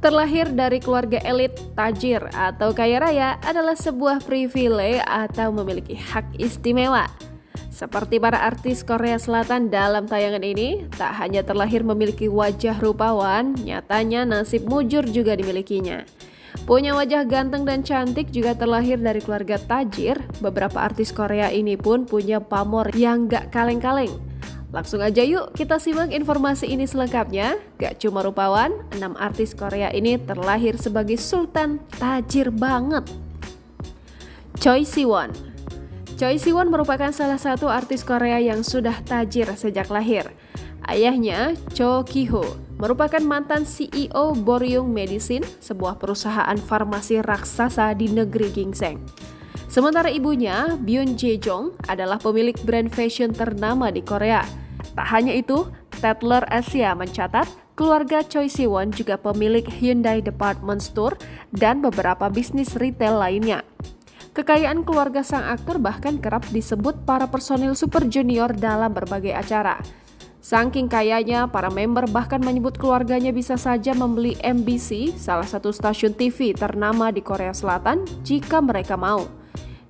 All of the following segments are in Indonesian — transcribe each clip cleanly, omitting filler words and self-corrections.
Terlahir dari keluarga elit, tajir, atau kaya raya adalah sebuah privilege atau memiliki hak istimewa. Seperti para artis Korea Selatan dalam tayangan ini, tak hanya terlahir memiliki wajah rupawan, nyatanya nasib mujur juga dimilikinya. Punya wajah ganteng dan cantik juga terlahir dari keluarga tajir, beberapa artis Korea ini pun punya pamor yang gak kaleng-kaleng. Langsung aja yuk kita simak informasi ini selengkapnya. Gak cuma rupawan, 6 artis Korea ini terlahir sebagai sultan tajir banget. Choi Siwon. Choi Siwon merupakan salah satu artis Korea yang sudah tajir sejak lahir. Ayahnya, Cho Ki-ho, merupakan mantan CEO Boryung Medicine, sebuah perusahaan farmasi raksasa di negeri Ginseng. Sementara ibunya, Byun Jae-jong, adalah pemilik brand fashion ternama di Korea. Tak hanya itu, Tatler Asia mencatat keluarga Choi Siwon juga pemilik Hyundai Department Store dan beberapa bisnis retail lainnya. Kekayaan keluarga sang aktor bahkan kerap disebut para personil Super Junior dalam berbagai acara. Saking kayanya, para member bahkan menyebut keluarganya bisa saja membeli MBC, salah satu stasiun TV ternama di Korea Selatan, jika mereka mau.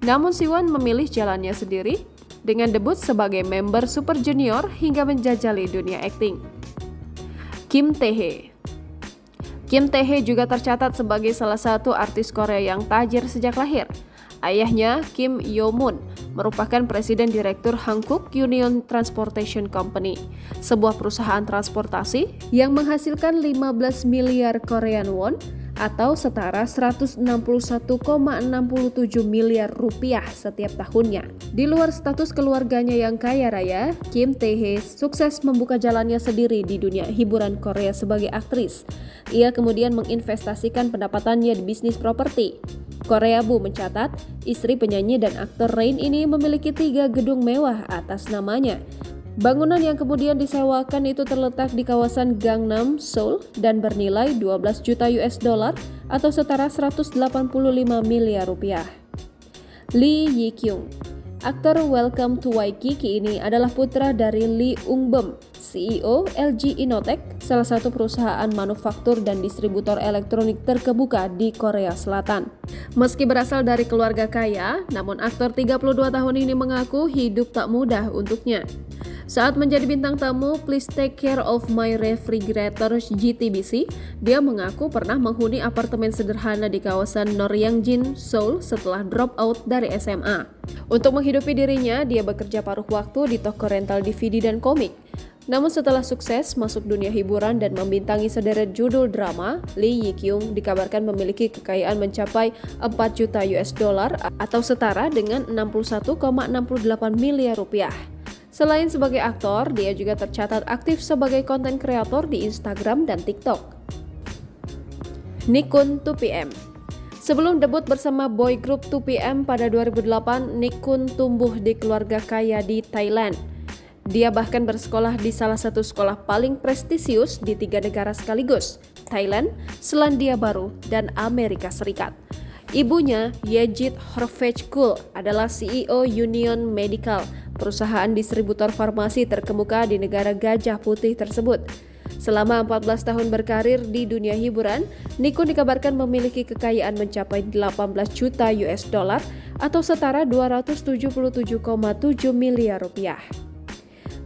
Namun Siwon memilih jalannya sendiri, dengan debut sebagai member Super Junior hingga menjajali dunia akting. Kim Tae-hee. Kim Tae-hee juga tercatat sebagai salah satu artis Korea yang tajir sejak lahir. Ayahnya, Kim Yo-moon, merupakan presiden direktur Hankook Union Transportation Company, sebuah perusahaan transportasi yang menghasilkan 15 miliar Korean won atau setara 161,67 miliar rupiah setiap tahunnya. Di luar status keluarganya yang kaya raya, Kim Tae-hee sukses membuka jalannya sendiri di dunia hiburan Korea sebagai aktris. Ia kemudian menginvestasikan pendapatannya di bisnis properti. Korea Bu mencatat, istri penyanyi dan aktor Rain ini memiliki 3 gedung mewah atas namanya. Bangunan yang kemudian disewakan itu terletak di kawasan Gangnam, Seoul dan bernilai 12 juta US dollar atau setara 185 miliar rupiah. Lee Yi-kyung. Aktor Welcome to Waikiki ini adalah putra dari Lee Ung-beom, CEO LG Innotek, salah satu perusahaan manufaktur dan distributor elektronik terkemuka di Korea Selatan. Meski berasal dari keluarga kaya, namun aktor 32 tahun ini mengaku hidup tak mudah untuknya. Saat menjadi bintang tamu Please Take Care of My Refrigerator JTBC, dia mengaku pernah menghuni apartemen sederhana di kawasan Noryangjin, Seoul setelah drop out dari SMA. Untuk menghidupi dirinya, dia bekerja paruh waktu di toko rental DVD dan komik. Namun setelah sukses masuk dunia hiburan dan membintangi sederet judul drama, Lee Yi-kyung dikabarkan memiliki kekayaan mencapai 4 juta US dollar atau setara dengan 61,68 miliar rupiah. Selain sebagai aktor, dia juga tercatat aktif sebagai konten kreator di Instagram dan TikTok. Nichkhun 2PM. Sebelum debut bersama boy group 2PM pada 2008, Nichkhun tumbuh di keluarga kaya di Thailand. Dia bahkan bersekolah di salah satu sekolah paling prestisius di 3 negara sekaligus, Thailand, Selandia Baru, dan Amerika Serikat. Ibunya, Yejit Horvejkul, adalah CEO Union Medical, perusahaan distributor farmasi terkemuka di negara Gajah Putih tersebut. Selama 14 tahun berkarir di dunia hiburan, Nichkhun dikabarkan memiliki kekayaan mencapai 18 juta US dollar atau setara 277,7 miliar rupiah.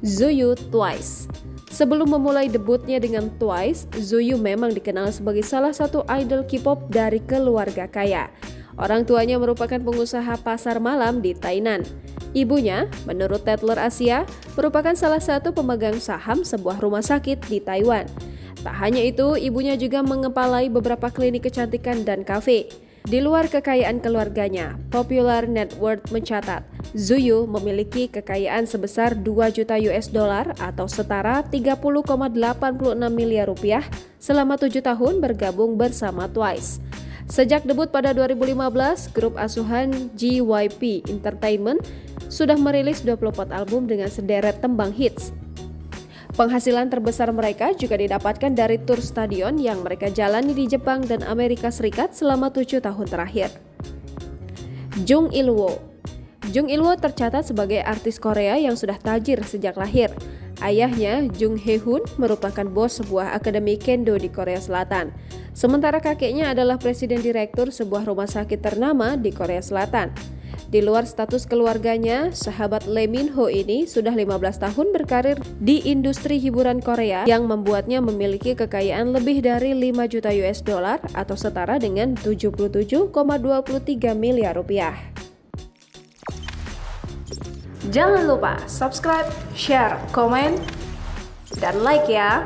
Zuyu Twice. Sebelum memulai debutnya dengan Twice, Zuyu memang dikenal sebagai salah satu idol K-pop dari keluarga kaya. Orang tuanya merupakan pengusaha pasar malam di Tainan. Ibunya, menurut Tatler Asia, merupakan salah satu pemegang saham sebuah rumah sakit di Taiwan. Tak hanya itu, ibunya juga mengepalai beberapa klinik kecantikan dan kafe. Di luar kekayaan keluarganya, Popular Net Worth mencatat, Zuyu memiliki kekayaan sebesar 2 juta US dollar atau setara 30,86 miliar rupiah selama 7 tahun bergabung bersama Twice. Sejak debut pada 2015, grup asuhan JYP Entertainment sudah merilis 24 album dengan sederet tembang hits. Penghasilan terbesar mereka juga didapatkan dari tur stadion yang mereka jalani di Jepang dan Amerika Serikat selama 7 tahun terakhir. Jung Il-woo. Jung Il-woo tercatat sebagai artis Korea yang sudah tajir sejak lahir. Ayahnya, Jung Hae-hun, merupakan bos sebuah akademi kendo di Korea Selatan. Sementara kakeknya adalah presiden direktur sebuah rumah sakit ternama di Korea Selatan. Di luar status keluarganya, sahabat Lee Min Ho ini sudah 15 tahun berkarir di industri hiburan Korea yang membuatnya memiliki kekayaan lebih dari 5 juta US dollar atau setara dengan 77,23 miliar rupiah. Jangan lupa subscribe, share, komen, dan like ya!